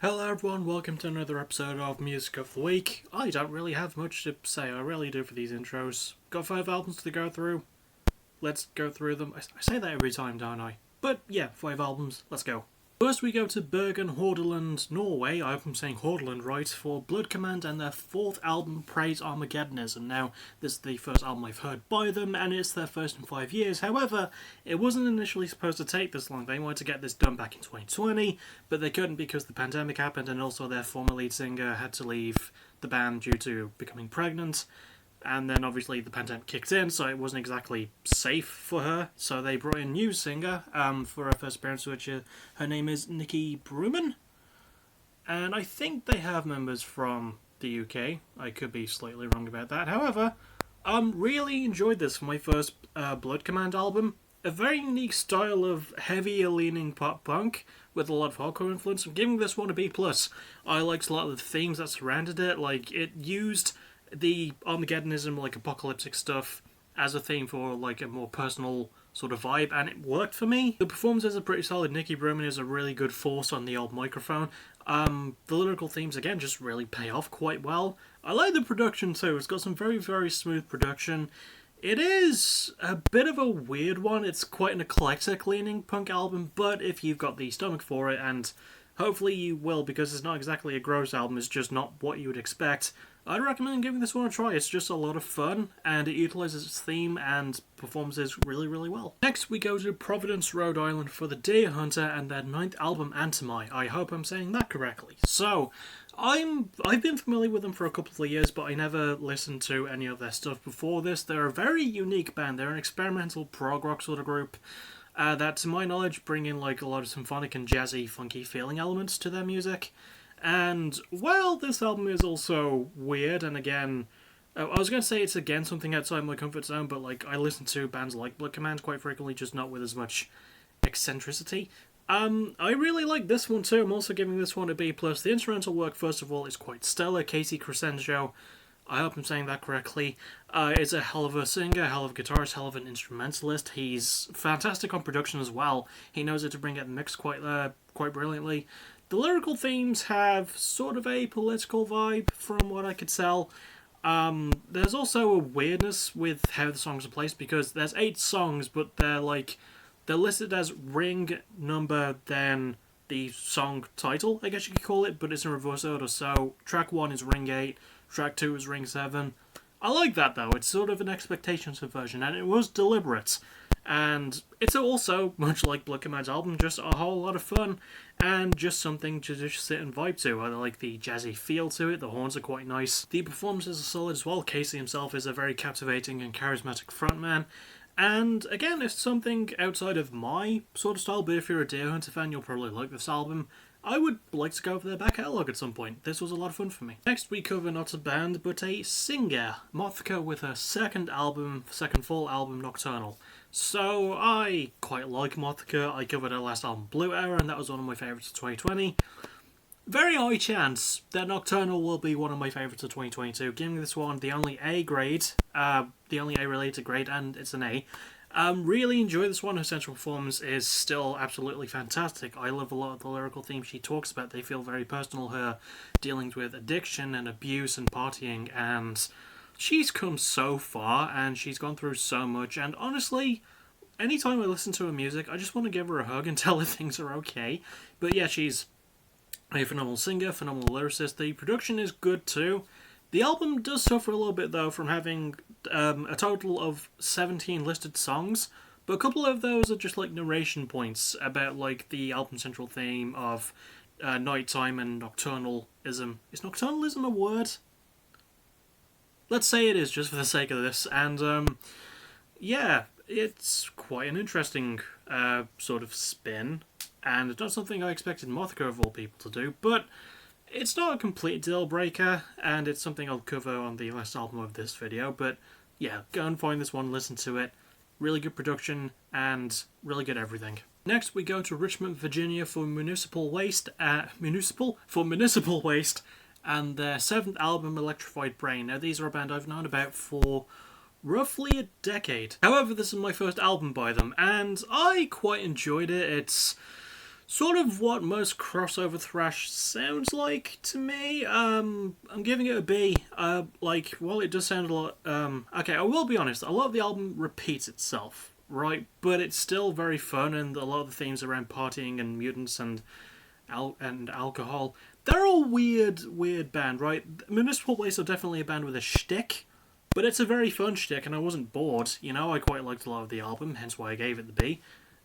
Hello everyone, welcome to another episode of Music of the Week. I don't really have much to say, I really do for these intros. Got 5 albums to go through. Let's go through them. I say that every time, don't I? But yeah, 5 albums, let's go. First we go to Bergen Hordaland, Norway, I hope I'm saying Hordaland right, for Blood Command and their 4th album, Praise Armageddonism. Now, this is the first album I've heard by them, and it's their first in 5 years. However, it wasn't initially supposed to take this long. They wanted to get this done back in 2020, but they couldn't because the pandemic happened, and also their former lead singer had to leave the band due to becoming pregnant. And then obviously the pandemic kicked in, so it wasn't exactly safe for her. So they brought in a new singer for her first appearance, which her name is Nikki Bruman. And I think they have members from the UK. I could be slightly wrong about that. However, really enjoyed this for my first Blood Command album. A very unique style of heavier leaning pop punk with a lot of hardcore influence. I'm giving this one a B+. I liked a lot of the themes that surrounded it. Like, it used the Armageddonism, like apocalyptic stuff, as a theme for like a more personal sort of vibe, and it worked for me. The performances are pretty solid. Nikki Bruman is a really good force on the old microphone. The lyrical themes again just really pay off quite well. I like the production too. It's got some very, very smooth production. It is a bit of a weird one. It's quite an eclectic leaning punk album, but if you've got the stomach for it, and hopefully you will, because it's not exactly a gross album, it's just not what you would expect, I'd recommend giving this one a try. It's just a lot of fun, and it utilises its theme and performances really, really well. Next, we go to Providence, Rhode Island for the Deer Hunter and their 9th album, Antimai. I hope I'm saying that correctly. So, I've been familiar with them for a couple of years, but I never listened to any of their stuff before this. They're a very unique band. They're an experimental prog rock sort of group that, to my knowledge, bring in like a lot of symphonic and jazzy, funky feeling elements to their music. And while this album is also weird, and again, I was going to say it's again something outside my comfort zone, but like I listen to bands like Blood Command quite frequently, just not with as much eccentricity. I really like this one too. I'm also giving this one a B+. The instrumental work, first of all, is quite stellar. Casey Crescencio, I hope I'm saying that correctly, is a hell of a singer, hell of a guitarist, hell of an instrumentalist. He's fantastic on production as well. He knows how to bring out the mix quite brilliantly. The lyrical themes have sort of a political vibe, from what I could tell. There's also a weirdness with how the songs are placed, because there's 8 songs, but they're listed as ring number, then the song title, I guess you could call it, but it's in reverse order. So track 1 is ring 8, track 2 is ring 7. I like that though. It's sort of an expectation subversion, and it was deliberate. And it's also, much like Blood Command's album, just a whole lot of fun, and just something to just sit and vibe to. I like the jazzy feel to it, the horns are quite nice. The performances are solid as well. Casey himself is a very captivating and charismatic frontman. And again, it's something outside of my sort of style, but if you're a Deer Hunter fan, you'll probably like this album. I would like to go over their back catalogue at some point. This was a lot of fun for me. Next we cover not a band, but a singer. Mothka with her second full album, Nocturnal. So, I quite like Mothka. I covered her last album, Blue Era, and that was one of my favourites of 2020. Very high chance that Nocturnal will be one of my favourites of 2022. Giving this one the only A grade, the only A-related grade, and it's an A. Really enjoy this one. Her central performance is still absolutely fantastic. I love a lot of the lyrical themes she talks about. They feel very personal. Her dealings with addiction and abuse and partying, and she's come so far, and she's gone through so much, and honestly, anytime I listen to her music, I just want to give her a hug and tell her things are okay. But yeah, she's a phenomenal singer, phenomenal lyricist. The production is good too. The album does suffer a little bit though from having a total of 17 listed songs, but a couple of those are just like narration points about like the album central theme of nighttime and nocturnalism. Is nocturnalism a word? Let's say it is, just for the sake of this. And yeah, it's quite an interesting sort of spin, and it's not something I expected Mothka of all people to do, but it's not a complete deal breaker, and it's something I'll cover on the last album of this video. But yeah, go and find this one, listen to it. Really good production and really good everything. Next, we go to Richmond, Virginia for Municipal Waste, and their 7th album, Electrified Brain. Now, these are a band I've known about for roughly a decade. However, this is my first album by them, and I quite enjoyed it. It's Sort of what most crossover thrash sounds like to me. I'm giving it a B. Like, while it does sound a lot. Okay, I will be honest. A lot of the album repeats itself, right? But it's still very fun, and a lot of the themes around partying and mutants and alcohol. They're all weird band, right? Municipal Waste are definitely a band with a shtick, but it's a very fun shtick, and I wasn't bored. You know, I quite liked a lot of the album, hence why I gave it the B.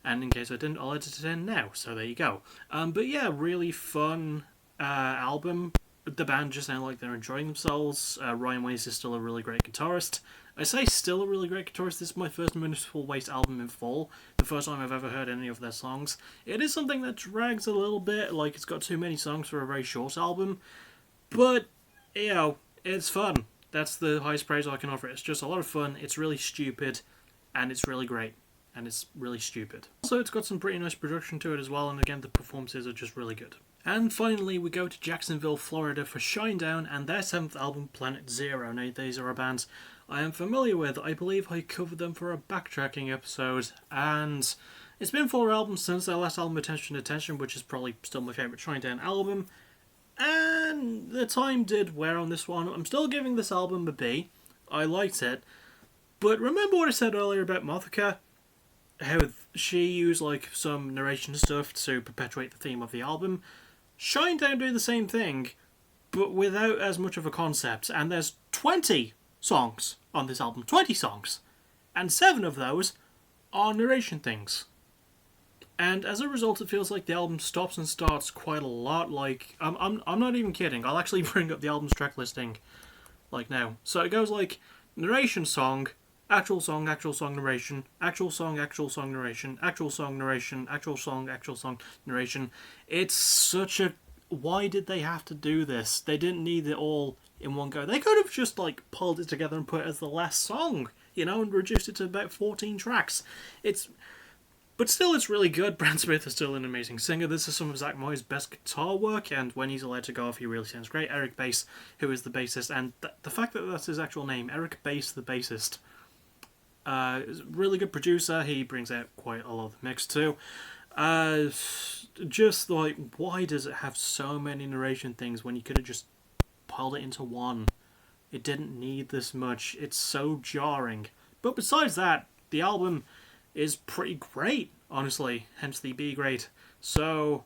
And in case I didn't, I'll edit it in now. So there you go. But yeah, really fun album. The band just sound like they're enjoying themselves. Ryan Weiss is still a really great guitarist. I say still a really great guitarist. This is my first Municipal Waste album in full. The first time I've ever heard any of their songs. It is something that drags a little bit. Like, it's got too many songs for a very short album. But, you know, it's fun. That's the highest praise I can offer. It's just a lot of fun. It's really stupid. And it's really great. And it's really stupid. Also, it's got some pretty nice production to it as well, and again, the performances are just really good. And finally, we go to Jacksonville, Florida for Shinedown and their 7th album, Planet Zero. Now, these are a band I am familiar with. I believe I covered them for a backtracking episode, and it's been 4 albums since their last album, Attention Attention, which is probably still my favourite Shinedown album. And the time did wear on this one. I'm still giving this album a B. I liked it. But remember what I said earlier about Mothica? How she used like some narration stuff to perpetuate the theme of the album. Shinedown do the same thing, but without as much of a concept. And there's 20 songs on this album, 20 songs, and 7 of those are narration things. And as a result, it feels like the album stops and starts quite a lot. Like I'm not even kidding. I'll actually bring up the album's track listing, like now. So it goes like narration song. Actual song, narration, actual song, narration, actual song, narration, actual song, narration. It's such a... Why did they have to do this? They didn't need it all in one go. They could have just, like, pulled it together and put it as the last song, you know, and reduced it to about 14 tracks. But still, it's really good. Brad Smith is still an amazing singer. This is some of Zach Moy's best guitar work, and when he's allowed to go off, he really sounds great. Eric Bass, who is the bassist, and the fact that that's his actual name, Eric Bass, the bassist... is a really good producer. He brings out quite a lot of the mix too. Just like, why does it have so many narration things when you could have just piled it into one? It didn't need this much. It's so jarring. But besides that, the album is pretty great, honestly. Hence the B grade. So,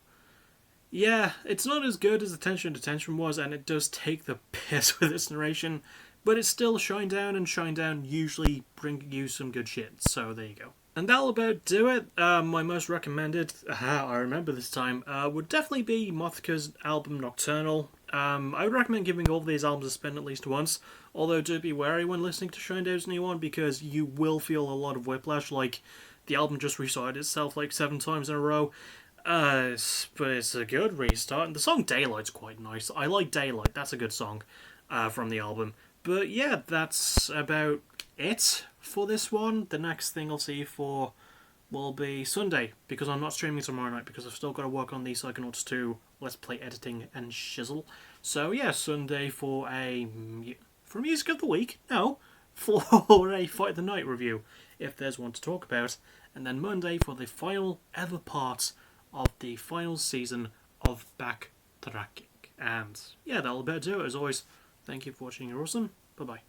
yeah, it's not as good as Attention Detention was, and it does take the piss with its narration. But it's still Shinedown, and Shinedown usually bring you some good shit, so there you go. And that'll about do it. My most recommended, I remember this time, would definitely be Mothica's album Nocturnal. I would recommend giving all of these albums a spin at least once, although do be wary when listening to Shinedown's new one, because you will feel a lot of whiplash, like the album just restarted itself like 7 times in a row. But it's a good restart, and the song Daylight's quite nice. I like Daylight, that's a good song from the album. But yeah, that's about it for this one. The next thing I'll see for will be Sunday, because I'm not streaming tomorrow night, because I've still got to work on the Psychonauts 2 Let's Play editing and shizzle. So yeah, Sunday for Music of the Week? No, for a Fight the Night review, if there's one to talk about. And then Monday for the final ever part of the final season of Backtracking. And yeah, that'll about do it as always. Thank you for watching. You're awesome. Bye-bye.